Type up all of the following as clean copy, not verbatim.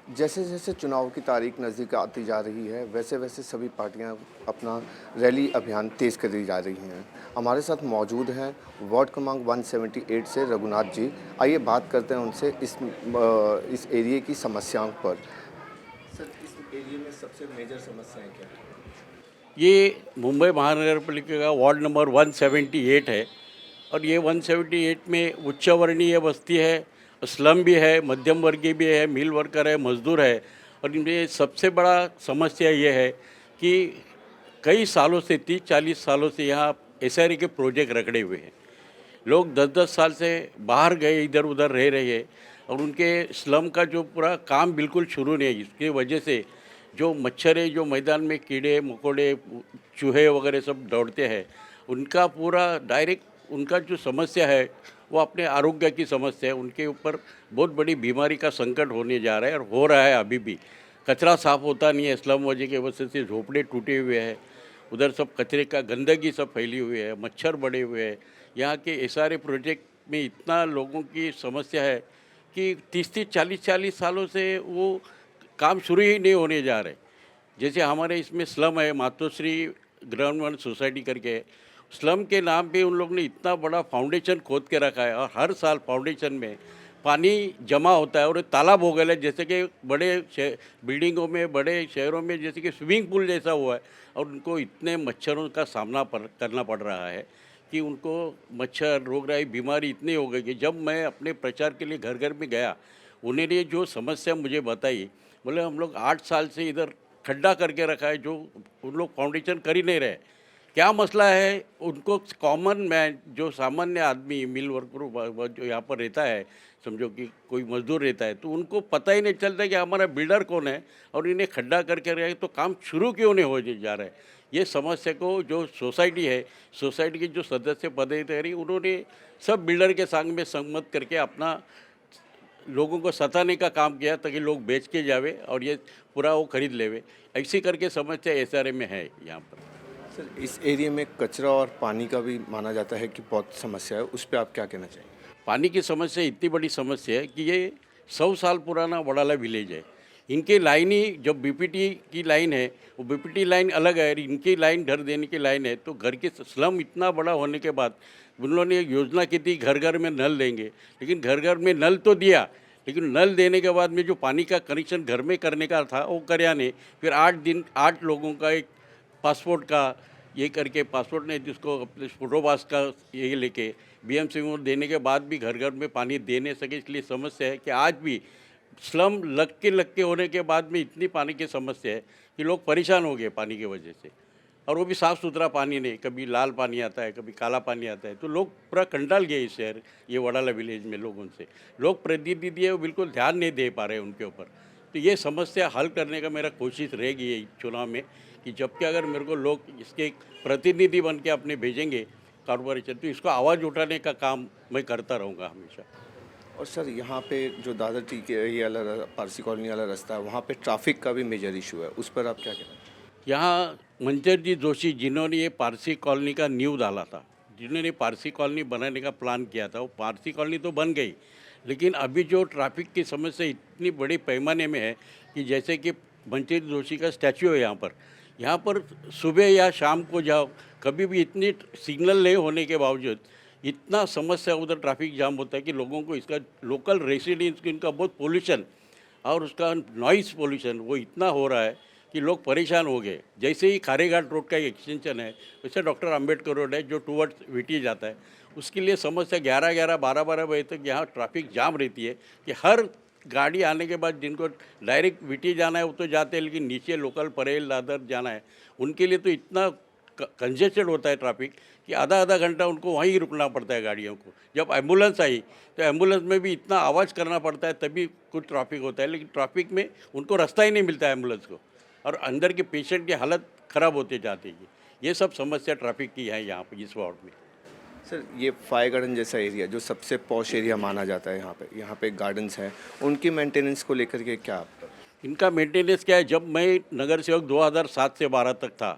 जैसे जैसे चुनाव की तारीख नज़दीक आती जा रही है, वैसे वैसे सभी पार्टियां अपना रैली अभियान तेज़ करी जा रही हैं। हमारे साथ मौजूद हैं वार्ड क्रमांक 178 से रघुनाथ जी। आइए बात करते हैं उनसे इस एरिया की समस्याओं पर। सर, इस एरिया में सबसे मेजर समस्याएं क्या हैं? ये मुंबई महानगर पालिका का वार्ड नंबर 178 है। और ये 178 में उच्च वर्णीय बस्ती है, स्लम भी है, मध्यम वर्गीय भी है, मिल वर्कर है, मजदूर है। और इनमें सबसे बड़ा समस्या ये है कि कई सालों से 30-40 सालों से यहाँ एसआरई के प्रोजेक्ट रखड़े हुए हैं। लोग 10-10 साल से बाहर गए, इधर उधर रह रहे हैं। और उनके स्लम का जो पूरा काम बिल्कुल शुरू नहीं है। इसकी वजह से जो मच्छर है, जो मैदान में कीड़े मकोड़े चूहे वगैरह सब दौड़ते हैं, उनका पूरा डायरेक्ट उनका जो समस्या है वो अपने आरोग्य की समस्या है। उनके ऊपर बहुत बड़ी बीमारी का संकट होने जा रहा है और हो रहा है अभी भी। कचरा साफ़ होता नहीं है, स्लम वजह की वजह से झोपड़े टूटे हुए हैं। उधर सब कचरे का गंदगी सब फैली हुई है, मच्छर बढ़े हुए हैं। यहाँ के एसआरए प्रोजेक्ट में इतना लोगों की समस्या है कि 30-30 40-40 सालों से वो काम शुरू ही नहीं होने जा रहे। जैसे हमारे इसमें स्लम है, मातोश्री ग्राउंड वन सोसाइटी करके है। स्लम के नाम पे उन लोग ने इतना बड़ा फाउंडेशन खोद के रखा है और हर साल फाउंडेशन में पानी जमा होता है और ये तालाब हो गया है। जैसे कि बड़े बिल्डिंगों में, बड़े शहरों में जैसे कि स्विमिंग पूल जैसा हुआ है। और उनको इतने मच्छरों का सामना करना पड़ रहा है कि उनको मच्छर रोगराई बीमारी इतनी हो गई कि जब मैं अपने प्रचार के लिए घर घर में गया, उन्होंने जो समस्या मुझे बताई, बोले हम लोग 8 साल से इधर खड्डा करके रखा है, जो उन लोग फाउंडेशन कर ही नहीं रहे। क्या मसला है उनको, कॉमन मैन जो सामान्य आदमी मिल वर्कर जो यहाँ पर रहता है, समझो कि कोई मजदूर रहता है, तो उनको पता ही नहीं चलता कि हमारा बिल्डर कौन है और इन्हें खड्डा करके रहे तो काम शुरू क्यों नहीं हो जा रहा है। ये समस्या को जो सोसाइटी है, सोसाइटी के जो सदस्य पदाधिकारी, उन्होंने सब बिल्डर के संग में सहमत करके अपना लोगों को सताने का काम किया ताकि लोग बेच के जावे और ये पूरा वो खरीद लेवे। ऐसी करके समस्या एसआरए में है यहाँ पर। सर, इस एरिया में कचरा और पानी का भी माना जाता है कि बहुत समस्या है, उस पर आप क्या कहना चाहिए? पानी की समस्या इतनी बड़ी समस्या है कि ये 100 साल पुराना वडाला विलेज है। इनकी लाइन ही जो बीपीटी की लाइन है, वो बीपीटी लाइन अलग है और इनकी लाइन घर देने की लाइन है। तो घर के स्लम इतना बड़ा होने के बाद उन लोगों ने एक योजना की थी घर घर में नल देंगे। लेकिन घर घर में नल तो दिया, लेकिन नल देने के बाद में जो पानी का कनेक्शन घर में करने का था वो करया नहीं। फिर 8 दिन 8 लोगों का एक पासपोर्ट का ये करके, पासपोर्ट ने जिसको अपने फोटो पास का ये लेके बीएमसी में देने के बाद भी घर घर में पानी दे नहीं सके। इसलिए समस्या है कि आज भी स्लम लग के होने के बाद में इतनी पानी की समस्या है कि लोग परेशान हो गए पानी की वजह से। और वो भी साफ़ सुथरा पानी नहीं, कभी लाल पानी आता है, कभी काला पानी आता है। तो लोग पूरा कंटाल गए इस शहर, ये वडाला विलेज में लोगों से। लोग प्रतिनिधि है वो बिल्कुल ध्यान नहीं दे पा रहे उनके ऊपर। तो ये समस्या हल करने का मेरा कोशिश रहेगी ये चुनाव में कि जबकि अगर मेरे को लोग इसके एक प्रतिनिधि बन के अपने भेजेंगे कॉर्पोरेशन, तो इसको आवाज़ उठाने का काम मैं करता रहूँगा हमेशा। और सर, यहाँ पे जो दादर टी के ये वाला पारसी कॉलोनी वाला रास्ता है, वहाँ पे ट्रैफिक का भी मेजर इशू है, उस पर आप क्या कहना हैं? यहाँ मंजर जी जोशी जिन्होंने ये पारसी कॉलोनी का नींव डाला था, जिन्होंने पारसी कॉलोनी बनाने का प्लान किया था, वो पारसी कॉलोनी तो बन गई। लेकिन अभी जो ट्रैफिक की समस्या इतनी बड़े पैमाने में है कि जैसे कि मंजर जोशी का स्टैचू है यहाँ पर सुबह या शाम को जाओ, कभी भी इतनी सिग्नल नहीं होने के बावजूद इतना समस्या उधर ट्रैफिक जाम होता है कि लोगों को इसका लोकल रेसिडेंट्स को इनका बहुत पोल्यूशन और उसका नॉइज़ पोल्यूशन वो इतना हो रहा है कि लोग परेशान हो गए। जैसे ही खारेघाट रोड का एक एक्सटेंशन है, वैसे डॉक्टर अंबेडकर रोड है जो टूवर्ड्स वीटी जाता है, उसके लिए समस्या 11-11 12-12 बजे तक यहाँ ट्रैफिक जाम रहती है कि हर गाड़ी आने के बाद जिनको डायरेक्ट वीटी जाना है वो तो जाते हैं, लेकिन नीचे लोकल परेल दादर जाना है उनके लिए तो इतना कंजेस्टेड होता है ट्रैफिक कि आधा आधा घंटा उनको वहीं रुकना पड़ता है गाड़ियों को। जब एम्बुलेंस आई तो एम्बुलेंस में भी इतना आवाज़ करना पड़ता है तभी कुछ ट्रैफिक होता है, लेकिन ट्रैफिक में उनको रास्ता ही नहीं मिलता है एम्बुलेंस को। और अंदर के पेशेंट की हालत ख़राब होते जाती है। ये सब समस्या ट्रैफिक की है यहाँ पर इस वार्ड में। सर, ये फायर गार्डन जैसा एरिया जो सबसे पॉश एरिया माना जाता है, यहाँ पे गार्डन्स हैं, उनकी मेंटेनेंस को लेकर के क्या आपका? इनका मेंटेनेंस क्या है, जब मैं नगर सेवक 2007 से 12 तक था,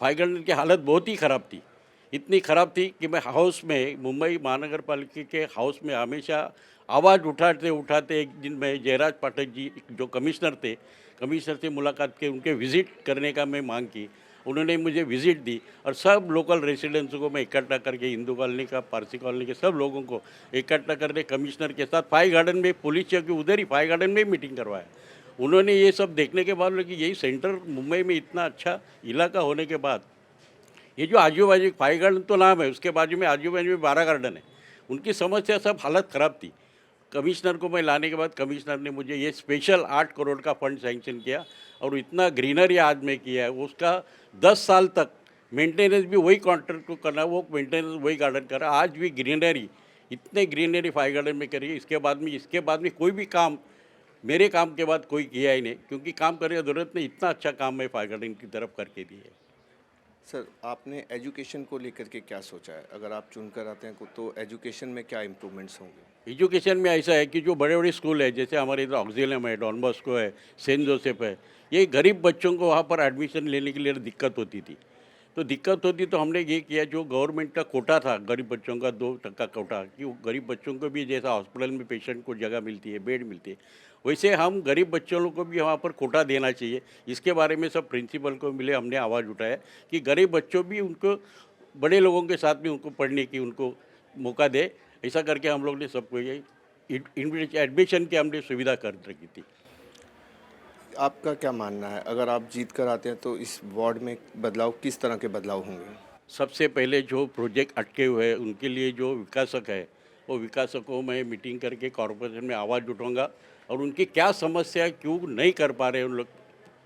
फाइव गार्डन की हालत बहुत ही ख़राब थी। इतनी ख़राब थी कि मैं हाउस में, मुंबई महानगर पालिका के हाउस में हमेशा आवाज़ उठाते उठाते एक दिन मैं जयराज पाठक जी जो कमिश्नर से मुलाकात के उनके विज़िट करने का मैं मांग की। उन्होंने मुझे विज़िट दी और सब लोकल रेसिडेंट्स को मैं इकट्ठा करके, हिंदू कॉलोनी का, पारसी कॉलोनी के सब लोगों को इकट्ठा करके कमिश्नर के साथ फाई गार्डन में, पुलिस चौकी उधर ही फाई गार्डन में मीटिंग करवाया। उन्होंने ये सब देखने के बाद कि यही सेंटर मुंबई में इतना अच्छा इलाका होने के बाद, ये जो आजू बाजू फाई गार्डन तो नाम है, उसके बाजू में आजू बाजू में 12 गार्डन है, उनकी समस्या सब हालत ख़राब थी। कमिश्नर को मैं लाने के बाद कमिश्नर ने मुझे ये स्पेशल 8 करोड़ का फंड सैंक्शन किया और इतना ग्रीनरी आज में किया है, उसका 10 साल तक मेंटेनेंस भी वही कॉन्ट्रैक्ट को करना, वो मेंटेनेंस वही गार्डन कर रहा, आज भी ग्रीनरी, इतने ग्रीनरी फाई गार्डन में करिए। इसके बाद में कोई भी काम मेरे काम के बाद कोई किया ही नहीं, क्योंकि काम करने की ज़रूरत नहीं, इतना अच्छा काम मैं फाई गार्डन की तरफ करके दिए। सर, आपने एजुकेशन को लेकर के क्या सोचा है? अगर आप चुनकर आते हैं तो एजुकेशन में क्या इम्प्रूवमेंट्स होंगे? एजुकेशन में ऐसा है कि जो बड़े बड़े स्कूल है, जैसे हमारे इधर ऑक्जिलम है, डॉन बॉस्को है, सेंट जोसेफ है, ये गरीब बच्चों को वहाँ पर एडमिशन लेने के लिए दिक्कत होती थी। तो हमने ये किया, जो गवर्नमेंट का कोटा था गरीब बच्चों का 2% कोटा, कि वो गरीब बच्चों को भी जैसा हॉस्पिटल में पेशेंट को जगह मिलती है, बेड मिलती है, वैसे हम गरीब बच्चों को भी वहाँ पर कोटा देना चाहिए। इसके बारे में सब प्रिंसिपल को मिले, हमने आवाज़ उठाया कि गरीब बच्चों भी उनको बड़े लोगों के साथ में उनको पढ़ने की उनको मौका दे। ऐसा करके हम लोग ने सबको ये एडमिशन की हमने सुविधा कर रखी थी। आपका क्या मानना है, अगर आप जीत कर आते हैं तो इस वार्ड में बदलाव, किस तरह के बदलाव होंगे? सबसे पहले जो प्रोजेक्ट अटके हुए हैं उनके लिए जो विकासक है, वो विकासकों में मीटिंग करके कॉर्पोरेशन में आवाज़ उठाऊंगा और उनकी क्या समस्या, क्यों नहीं कर पा रहे उन लोग,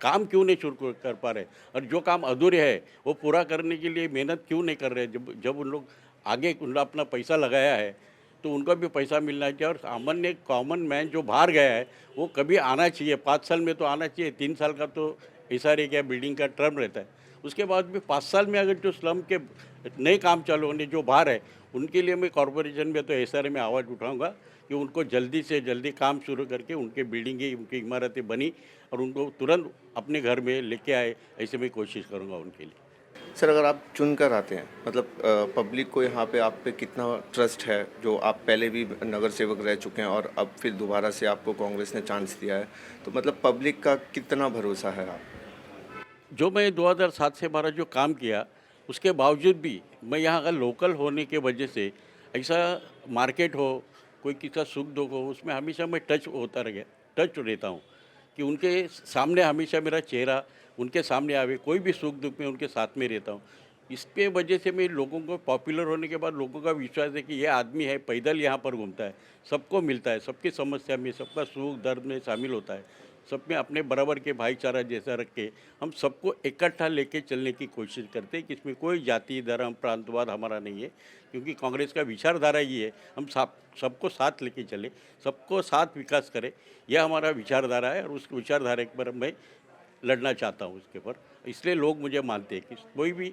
काम क्यों नहीं शुरू कर पा रहे, और जो काम अधूरे है वो पूरा करने के लिए मेहनत क्यों नहीं कर रहे। जब उन लोग आगे अपना पैसा लगाया है तो उनको भी पैसा मिलना चाहिए। और सामान्य कॉमन मैन जो बाहर गया है वो कभी आना चाहिए, 5 साल में तो आना चाहिए, 3 साल का तो SRA क्या बिल्डिंग का टर्म रहता है, उसके बाद भी 5 साल में अगर जो स्लम के नए काम चालू होने जो बाहर है, उनके लिए मैं कॉर्पोरेशन में तो SRA में आवाज़ उठाऊंगा कि उनको जल्दी से जल्दी काम शुरू करके उनके बिल्डिंगें, उनकी इमारतें बनी और उनको तुरंत अपने घर में लेके आए, ऐसे मैं कोशिश करूँगा उनके लिए। सर, अगर आप चुनकर आते हैं, मतलब पब्लिक को यहाँ पे आप पे कितना ट्रस्ट है, जो आप पहले भी नगर सेवक रह चुके हैं और अब फिर दोबारा से आपको कांग्रेस ने चांस दिया है, तो मतलब पब्लिक का कितना भरोसा है आप? जो मैं 2007 से 12 जो काम किया, उसके बावजूद भी मैं यहाँ का लोकल होने के वजह से, ऐसा मार्केट हो, कोई किसी सुख दुख हो, उसमें हमेशा मैं टच रहता हूँ कि उनके सामने हमेशा मेरा चेहरा उनके सामने आवे, कोई भी सुख दुख में उनके साथ में रहता हूँ। इसके वजह से मैं लोगों को, पॉपुलर होने के बाद लोगों का विश्वास है कि ये आदमी है, पैदल यहाँ पर घूमता है, सबको मिलता है, सबकी समस्या में, सबका सुख दर्द में शामिल होता है, सब में अपने बराबर के भाईचारा जैसा रख के हम सबको इकट्ठा लेके चलने की कोशिश करते हैं कि इसमें कोई जाति धर्म प्रांतवाद हमारा नहीं है, क्योंकि कांग्रेस का विचारधारा ये है, हम सबको साथ लेके चले, सबको साथ विकास करें, यह हमारा विचारधारा है और उस विचारधारा पर मैं लड़ना चाहता हूँ उसके पर। इसलिए लोग मुझे मानते हैं कि कोई भी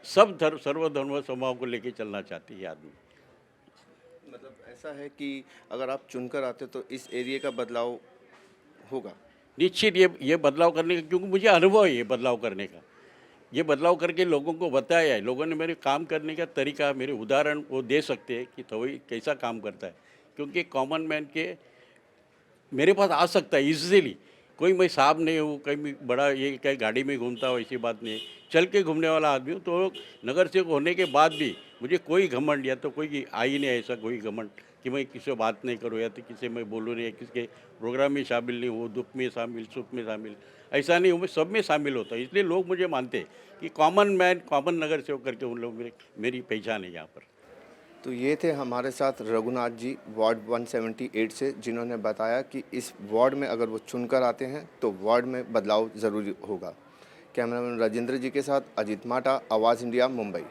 सर्वधर्म समभाव को लेके चलना चाहते हैं ये आदमी। मतलब ऐसा है कि अगर आप चुनकर आते तो इस एरिया का बदलाव होगा? निश्चित ये बदलाव करने का, क्योंकि मुझे अनुभव है ये बदलाव करने का, ये बदलाव करके लोगों को बताया है, लोगों ने मेरे काम करने का तरीका, मेरे उदाहरण वो दे सकते हैं कि तो कैसा काम करता है, क्योंकि कॉमन मैन के मेरे पास आ सकता है इजीली। कोई मैं साहब नहीं हूँ, कहीं बड़ा ये कहीं गाड़ी में घूमता हूँ, ऐसी बात नहीं है, चल के घूमने वाला आदमी हूँ। तो नगर सेवक होने के बाद भी मुझे कोई घमंड या तो कोई आ ही नहीं ऐसा कोई घमंड कि मैं किसी से बात नहीं करूँ या तो किसी से मैं बोलूँ नहीं, किसी के प्रोग्राम में शामिल नहीं हूँ, दुख में शामिल, सुख में शामिल, ऐसा नहीं हूँ, मैं सब में शामिल होता हूँ। इसलिए लोग मुझे मानते हैं कि कॉमन मैन, कॉमन नगर सेवक करके उन लोग मेरी पहचान है यहाँ पर। तो ये थे हमारे साथ रघुनाथ जी वार्ड 178 से, जिन्होंने बताया कि इस वार्ड में अगर वो चुनकर आते हैं तो वार्ड में बदलाव ज़रूरी होगा। कैमरामैन राजेंद्र जी के साथ अजीत माटा, आवाज़ इंडिया, मुंबई।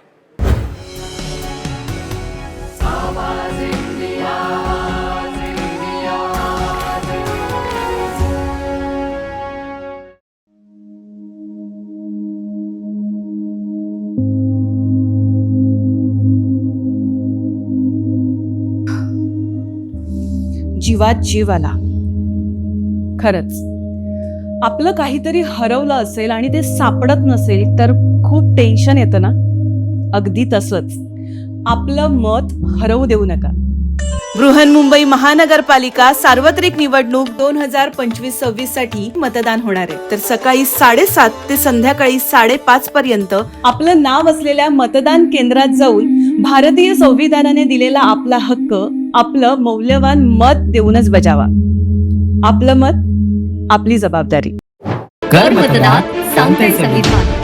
जीवात जीव आला. खरंच आपलं काहीतरी हरवलं असेल आणि ते सापडत नसेल तर खूप टेन्शन येतं ना. अगदी तसंच आपलं मत हरवू देऊ नका. बृहन्मुंबई महानगरपालिका सार्वत्रिक निवडणूक 2025-26 साठी मतदान होणार आहे. तर सकाळी 7:30 ते संध्याकाळी 5:30 पर्यंत आपलं नाव असलेल्या मतदान केंद्रात जाऊन भारतीय संविधानाने दिलेला आपला हक्क, आपलं मौल्यवान मत देऊनच बजावा. आपलं मत, आपली जबाबदारी. कर मतदान, सांगते संविधान.